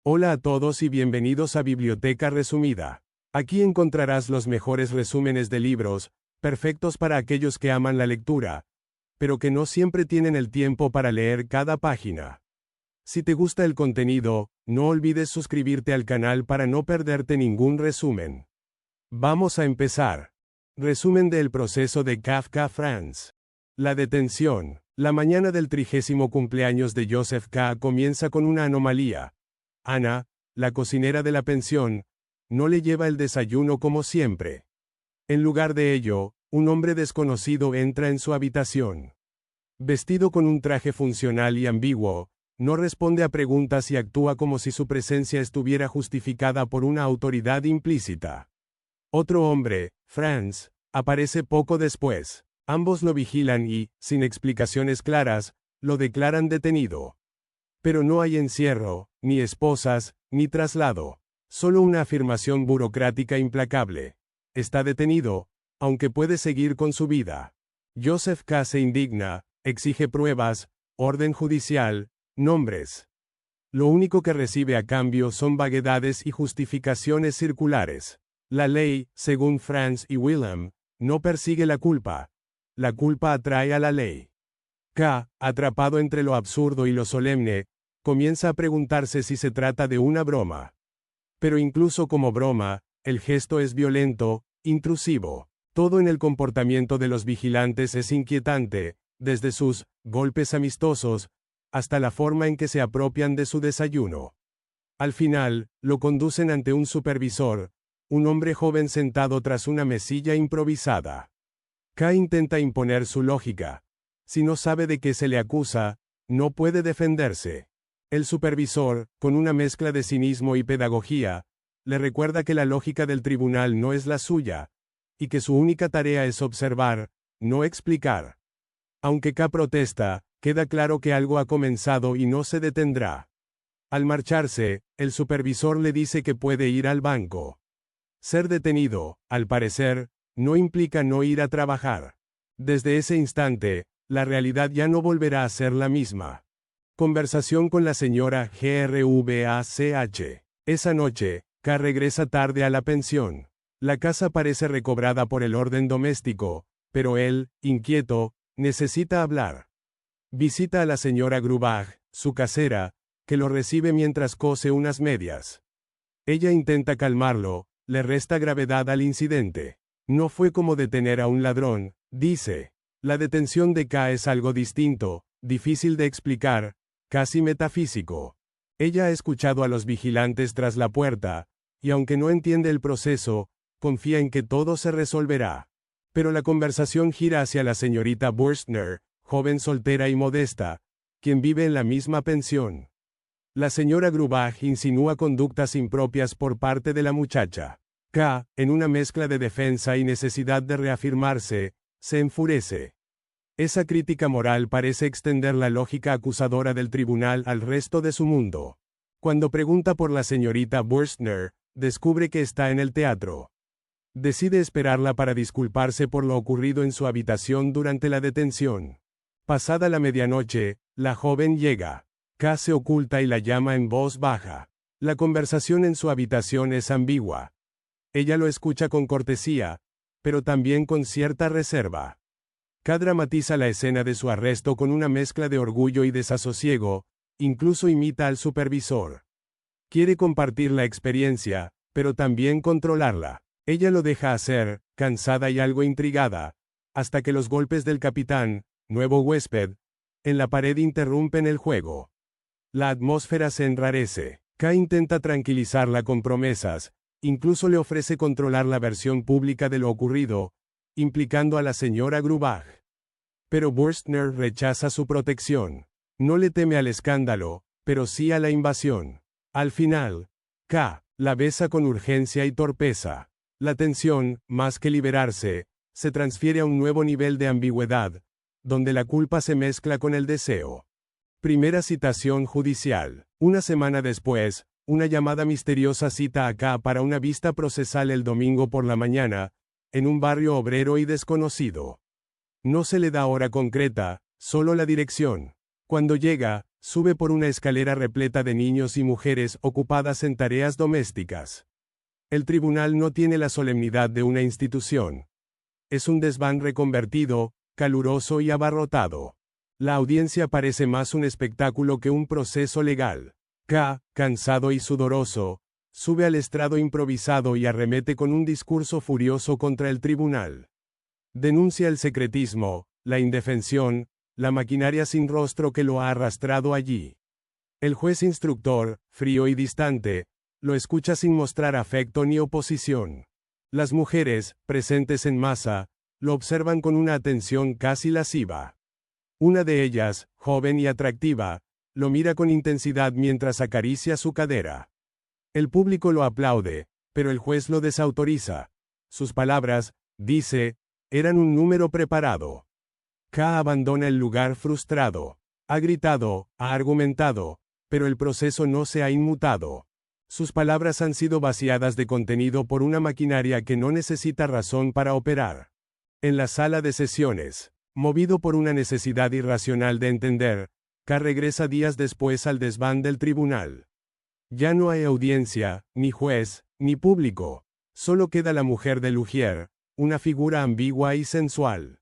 Hola a todos y bienvenidos a Biblioteca Resumida. Aquí encontrarás los mejores resúmenes de libros, perfectos para aquellos que aman la lectura, pero que no siempre tienen el tiempo para leer cada página. Si te gusta el contenido, no olvides suscribirte al canal para no perderte ningún resumen. Vamos a empezar. Resumen del proceso de Kafka Franz. La detención. La mañana del 30º cumpleaños de Joseph K. comienza con una anomalía. Ana, la cocinera de la pensión, no le lleva el desayuno como siempre. En lugar de ello, un hombre desconocido entra en su habitación. Vestido con un traje funcional y ambiguo, no responde a preguntas y actúa como si su presencia estuviera justificada por una autoridad implícita. Otro hombre, Franz, aparece poco después. Ambos lo vigilan y, sin explicaciones claras, lo declaran detenido. Pero no hay encierro, ni esposas, ni traslado. Solo una afirmación burocrática implacable. Está detenido, aunque puede seguir con su vida. Joseph K. se indigna, exige pruebas, orden judicial, nombres. Lo único que recibe a cambio son vaguedades y justificaciones circulares. La ley, según Franz y Willem, no persigue la culpa. La culpa atrae a la ley. K., atrapado entre lo absurdo y lo solemne, comienza a preguntarse si se trata de una broma. Pero incluso como broma, el gesto es violento, intrusivo. Todo en el comportamiento de los vigilantes es inquietante, desde sus golpes amistosos, hasta la forma en que se apropian de su desayuno. Al final, lo conducen ante un supervisor, un hombre joven sentado tras una mesilla improvisada. K. intenta imponer su lógica. Si no sabe de qué se le acusa, no puede defenderse. El supervisor, con una mezcla de cinismo y pedagogía, le recuerda que la lógica del tribunal no es la suya, y que su única tarea es observar, no explicar. Aunque K. protesta, queda claro que algo ha comenzado y no se detendrá. Al marcharse, el supervisor le dice que puede ir al banco. Ser detenido, al parecer, no implica no ir a trabajar. Desde ese instante, la realidad ya no volverá a ser la misma. Conversación con la señora Grvach. Esa noche, K. regresa tarde a la pensión. La casa parece recobrada por el orden doméstico, pero él, inquieto, necesita hablar. Visita a la señora Grubach, su casera, que lo recibe mientras cose unas medias. Ella intenta calmarlo, le resta gravedad al incidente. No fue como detener a un ladrón, dice. La detención de K. es algo distinto, difícil de explicar, casi metafísico. Ella ha escuchado a los vigilantes tras la puerta, y aunque no entiende el proceso, confía en que todo se resolverá. Pero la conversación gira hacia la señorita Burstner, joven soltera y modesta, quien vive en la misma pensión. La señora Grubach insinúa conductas impropias por parte de la muchacha. K., en una mezcla de defensa y necesidad de reafirmarse, se enfurece. Esa crítica moral parece extender la lógica acusadora del tribunal al resto de su mundo. Cuando pregunta por la señorita Burstner, descubre que está en el teatro. Decide esperarla para disculparse por lo ocurrido en su habitación durante la detención. Pasada la medianoche, la joven llega. K. se oculta y la llama en voz baja. La conversación en su habitación es ambigua. Ella lo escucha con cortesía, pero también con cierta reserva. K. dramatiza la escena de su arresto con una mezcla de orgullo y desasosiego, incluso imita al supervisor. Quiere compartir la experiencia, pero también controlarla. Ella lo deja hacer, cansada y algo intrigada, hasta que los golpes del capitán, nuevo huésped, en la pared interrumpen el juego. La atmósfera se enrarece. K. intenta tranquilizarla con promesas, incluso le ofrece controlar la versión pública de lo ocurrido, implicando a la señora Grubach. Pero Burstner rechaza su protección. No le teme al escándalo, pero sí a la invasión. Al final, K. la besa con urgencia y torpeza. La tensión, más que liberarse, se transfiere a un nuevo nivel de ambigüedad, donde la culpa se mezcla con el deseo. Primera citación judicial. Una semana después, una llamada misteriosa cita a K. para una vista procesal el domingo por la mañana, en un barrio obrero y desconocido. No se le da hora concreta, solo la dirección. Cuando llega, Sube por una escalera repleta de niños y mujeres ocupadas en tareas domésticas. El tribunal no tiene la solemnidad de una institución. Es un desván reconvertido, caluroso y abarrotado. La audiencia parece más un espectáculo que un proceso legal. K, cansado y sudoroso, sube al estrado improvisado y arremete con un discurso furioso contra el tribunal. Denuncia el secretismo, la indefensión, la maquinaria sin rostro que lo ha arrastrado allí. El juez instructor, frío y distante, lo escucha sin mostrar afecto ni oposición. Las mujeres, presentes en masa, lo observan con una atención casi lasciva. Una de ellas, joven y atractiva, lo mira con intensidad mientras acaricia su cadera. El público lo aplaude, pero el juez lo desautoriza. Sus palabras, dice, eran un número preparado. K abandona el lugar frustrado. Ha gritado, ha argumentado, pero el proceso no se ha inmutado. Sus palabras han sido vaciadas de contenido por una maquinaria que no necesita razón para operar. En la sala de sesiones, movido por una necesidad irracional de entender, K regresa días después al desván del tribunal. Ya no hay audiencia, ni juez, ni público. Solo queda la mujer de Lugier, una figura ambigua y sensual.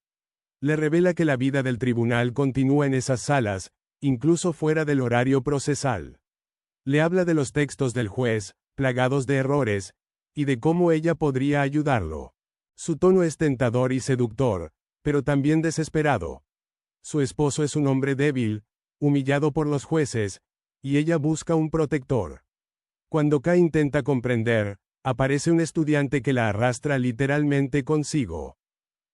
Le revela que la vida del tribunal continúa en esas salas, incluso fuera del horario procesal. Le habla de los textos del juez, plagados de errores, y de cómo ella podría ayudarlo. Su tono es tentador y seductor, pero también desesperado. Su esposo es un hombre débil, humillado por los jueces, y ella busca un protector. Cuando K intenta comprender, aparece un estudiante que la arrastra literalmente consigo.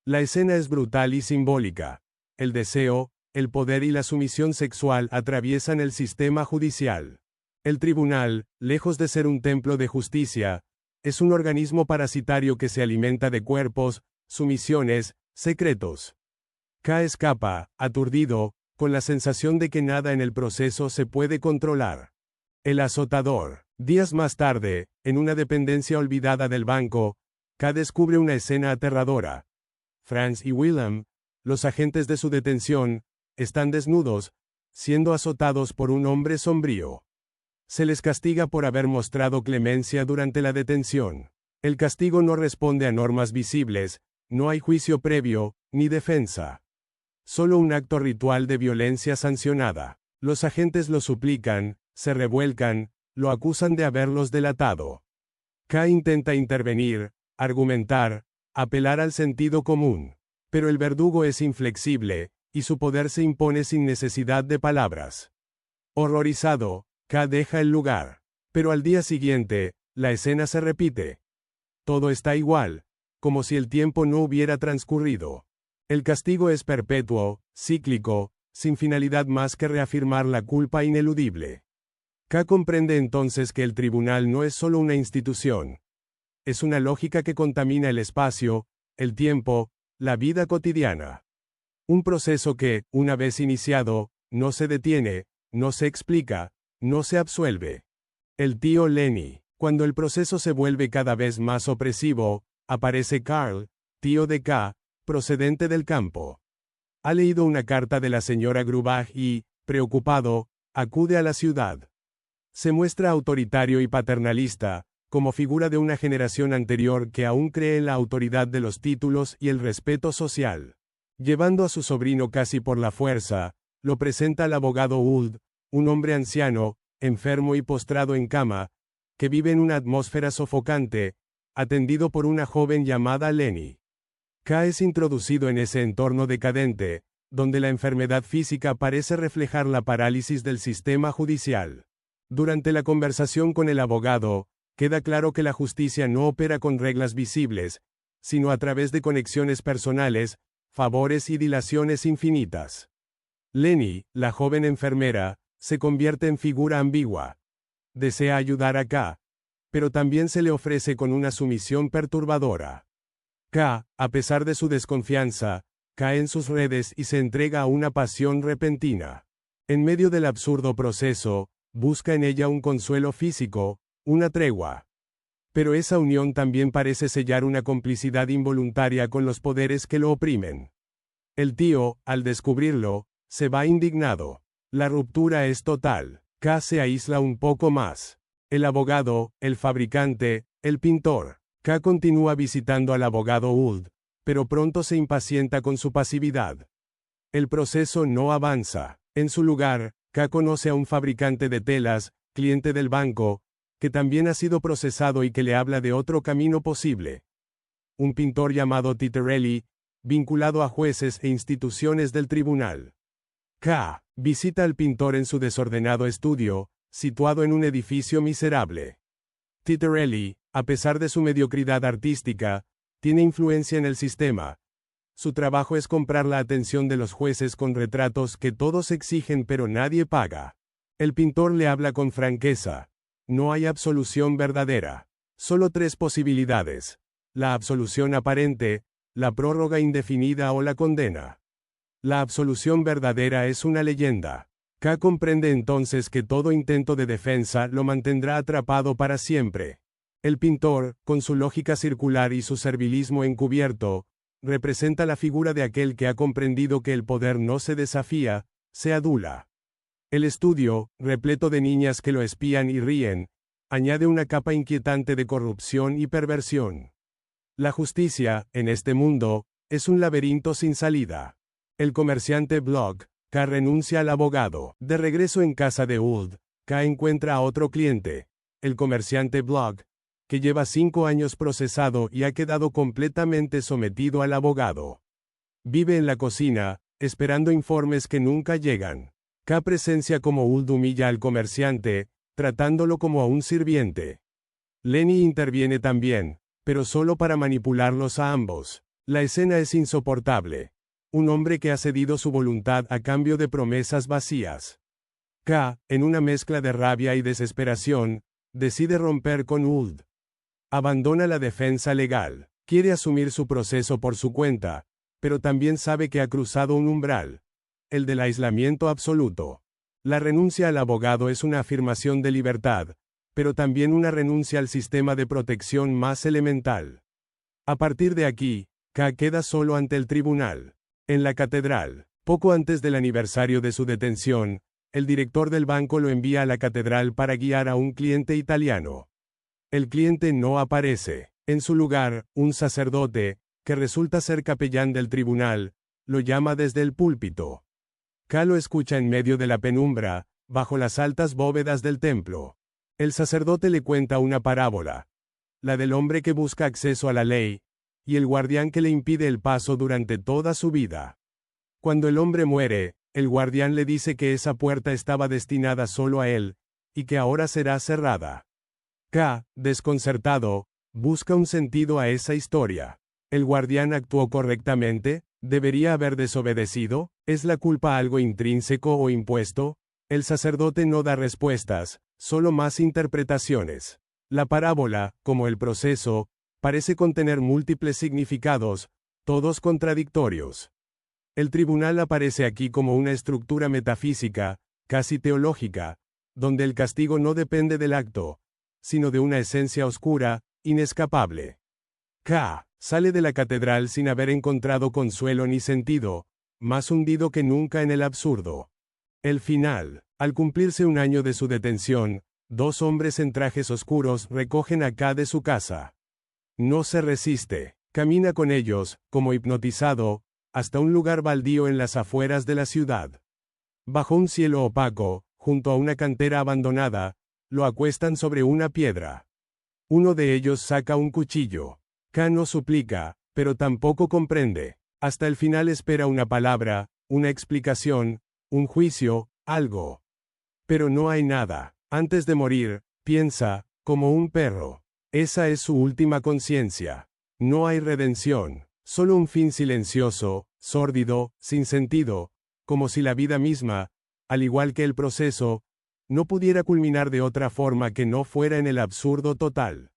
La escena es brutal y simbólica. El deseo, el poder y la sumisión sexual atraviesan el sistema judicial. El tribunal, lejos de ser un templo de justicia, es un organismo parasitario que se alimenta de cuerpos, sumisiones, secretos. K escapa, aturdido, con la sensación de que nada en el proceso se puede controlar. El azotador. Días más tarde, en una dependencia olvidada del banco, K descubre una escena aterradora. Franz y Willem, los agentes de su detención, están desnudos, siendo azotados por un hombre sombrío. Se les castiga por haber mostrado clemencia durante la detención. El castigo no responde a normas visibles, no hay juicio previo, ni defensa. Solo un acto ritual de violencia sancionada. Los agentes lo suplican, se revuelcan, lo acusan de haberlos delatado. K intenta intervenir, argumentar, apelar al sentido común. Pero el verdugo es inflexible, y su poder se impone sin necesidad de palabras. Horrorizado, K deja el lugar. Pero al día siguiente, la escena se repite. Todo está igual, como si el tiempo no hubiera transcurrido. El castigo es perpetuo, cíclico, sin finalidad más que reafirmar la culpa ineludible. K comprende entonces que el tribunal no es solo una institución. Es una lógica que contamina el espacio, el tiempo, la vida cotidiana. Un proceso que, una vez iniciado, no se detiene, no se explica, no se absuelve. El tío Lenny. Cuando el proceso se vuelve cada vez más opresivo, aparece Carl, tío de K, procedente del campo. Ha leído una carta de la señora Grubach y, preocupado, acude a la ciudad. Se muestra autoritario y paternalista, como figura de una generación anterior que aún cree en la autoridad de los títulos y el respeto social. Llevando a su sobrino casi por la fuerza, lo presenta al abogado Uld, un hombre anciano, enfermo y postrado en cama, que vive en una atmósfera sofocante, atendido por una joven llamada Lenny. K es introducido en ese entorno decadente, donde la enfermedad física parece reflejar la parálisis del sistema judicial. Durante la conversación con el abogado, queda claro que la justicia no opera con reglas visibles, sino a través de conexiones personales, favores y dilaciones infinitas. Lenny, la joven enfermera, se convierte en figura ambigua. Desea ayudar a K, pero también se le ofrece con una sumisión perturbadora. K, a pesar de su desconfianza, cae en sus redes y se entrega a una pasión repentina. En medio del absurdo proceso, busca en ella un consuelo físico, una tregua. Pero esa unión también parece sellar una complicidad involuntaria con los poderes que lo oprimen. El tío, al descubrirlo, se va indignado. La ruptura es total. K se aísla un poco más. El abogado, el fabricante, el pintor. K continúa visitando al abogado Uld, pero pronto se impacienta con su pasividad. El proceso no avanza. En su lugar, K conoce a un fabricante de telas, cliente del banco, que también ha sido procesado y que le habla de otro camino posible. Un pintor llamado Titorelli, vinculado a jueces e instituciones del tribunal. K visita al pintor en su desordenado estudio, situado en un edificio miserable. Titorelli, a pesar de su mediocridad artística, tiene influencia en el sistema. Su trabajo es comprar la atención de los jueces con retratos que todos exigen pero nadie paga. El pintor le habla con franqueza. No hay absolución verdadera. Solo 3 posibilidades. La absolución aparente, la prórroga indefinida o la condena. La absolución verdadera es una leyenda. K comprende entonces que todo intento de defensa lo mantendrá atrapado para siempre. El pintor, con su lógica circular y su servilismo encubierto, representa la figura de aquel que ha comprendido que el poder no se desafía, se adula. El estudio, repleto de niñas que lo espían y ríen, añade una capa inquietante de corrupción y perversión. La justicia, en este mundo, es un laberinto sin salida. El comerciante Block, K renuncia al abogado. De regreso en casa de Uld, K encuentra a otro cliente, el comerciante Block, que lleva 5 años procesado y ha quedado completamente sometido al abogado. Vive en la cocina, esperando informes que nunca llegan. K presencia como Uld humilla al comerciante, tratándolo como a un sirviente. Lenny interviene también, pero solo para manipularlos a ambos. La escena es insoportable. Un hombre que ha cedido su voluntad a cambio de promesas vacías. K, en una mezcla de rabia y desesperación, decide romper con Uld. Abandona la defensa legal, quiere asumir su proceso por su cuenta, pero también sabe que ha cruzado un umbral, el del aislamiento absoluto. La renuncia al abogado es una afirmación de libertad, pero también una renuncia al sistema de protección más elemental. A partir de aquí, K queda solo ante el tribunal. En la catedral, poco antes del aniversario de su detención, el director del banco lo envía a la catedral para guiar a un cliente italiano. El cliente no aparece. En su lugar, un sacerdote, que resulta ser capellán del tribunal, lo llama desde el púlpito. K lo escucha en medio de la penumbra, bajo las altas bóvedas del templo. El sacerdote le cuenta una parábola. La del hombre que busca acceso a la ley, y el guardián que le impide el paso durante toda su vida. Cuando el hombre muere, el guardián le dice que esa puerta estaba destinada solo a él, y que ahora será cerrada. K, desconcertado, busca un sentido a esa historia. ¿El guardián actuó correctamente? ¿Debería haber desobedecido? ¿Es la culpa algo intrínseco o impuesto? El sacerdote no da respuestas, solo más interpretaciones. La parábola, como el proceso, parece contener múltiples significados, todos contradictorios. El tribunal aparece aquí como una estructura metafísica, casi teológica, donde el castigo no depende del acto, sino de una esencia oscura, inescapable. K sale de la catedral sin haber encontrado consuelo ni sentido, más hundido que nunca en el absurdo. El final. Al cumplirse un año de su detención, 2 hombres en trajes oscuros recogen a K de su casa. No se resiste. Camina con ellos, como hipnotizado, hasta un lugar baldío en las afueras de la ciudad. Bajo un cielo opaco, junto a una cantera abandonada, lo acuestan sobre una piedra. Uno de ellos saca un cuchillo. K no suplica, pero tampoco comprende. Hasta el final espera una palabra, una explicación, un juicio, algo. Pero no hay nada. Antes de morir, piensa, como un perro. Esa es su última conciencia. No hay redención, solo un fin silencioso, sórdido, sin sentido, como si la vida misma, al igual que el proceso, no pudiera culminar de otra forma que no fuera en el absurdo total.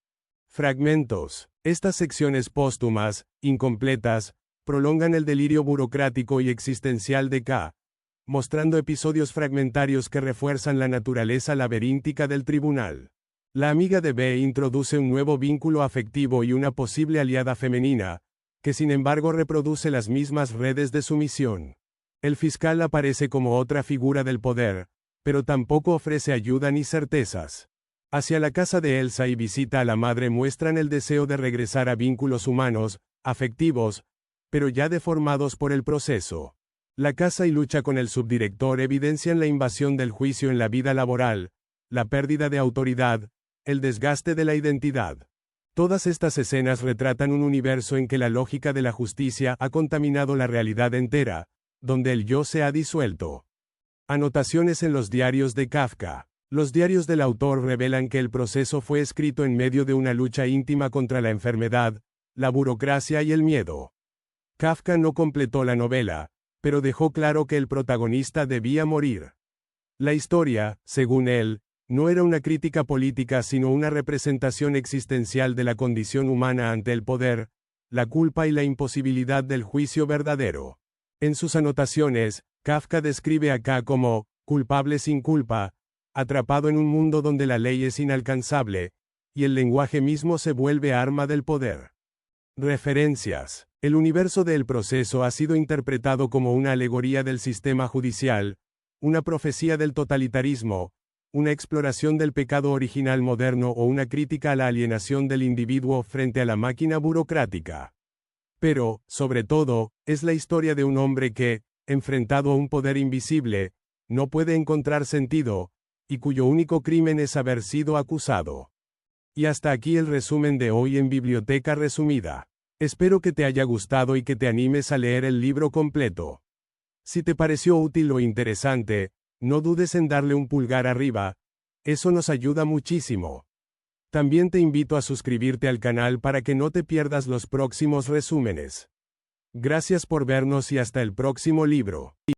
Fragmentos. Estas secciones póstumas, incompletas, prolongan el delirio burocrático y existencial de K, mostrando episodios fragmentarios que refuerzan la naturaleza laberíntica del tribunal. La amiga de B introduce un nuevo vínculo afectivo y una posible aliada femenina, que sin embargo reproduce las mismas redes de sumisión. El fiscal aparece como otra figura del poder, pero tampoco ofrece ayuda ni certezas. Hacia la casa de Elsa y visita a la madre muestran el deseo de regresar a vínculos humanos, afectivos, pero ya deformados por el proceso. La casa y lucha con el subdirector evidencian la invasión del juicio en la vida laboral, la pérdida de autoridad, el desgaste de la identidad. Todas estas escenas retratan un universo en que la lógica de la justicia ha contaminado la realidad entera, donde el yo se ha disuelto. Anotaciones en los diarios de Kafka. Los diarios del autor revelan que el proceso fue escrito en medio de una lucha íntima contra la enfermedad, la burocracia y el miedo. Kafka no completó la novela, pero dejó claro que el protagonista debía morir. La historia, según él, no era una crítica política sino una representación existencial de la condición humana ante el poder, la culpa y la imposibilidad del juicio verdadero. En sus anotaciones, Kafka describe a K como culpable sin culpa, atrapado en un mundo donde la ley es inalcanzable, y el lenguaje mismo se vuelve arma del poder. Referencias. El universo de El Proceso ha sido interpretado como una alegoría del sistema judicial, una profecía del totalitarismo, una exploración del pecado original moderno o una crítica a la alienación del individuo frente a la máquina burocrática. Pero, sobre todo, es la historia de un hombre que, enfrentado a un poder invisible, no puede encontrar sentido, y cuyo único crimen es haber sido acusado. Y hasta aquí el resumen de hoy en Biblioteca Resumida. Espero que te haya gustado y que te animes a leer el libro completo. Si te pareció útil o interesante, no dudes en darle un pulgar arriba, eso nos ayuda muchísimo. También te invito a suscribirte al canal para que no te pierdas los próximos resúmenes. Gracias por vernos y hasta el próximo libro.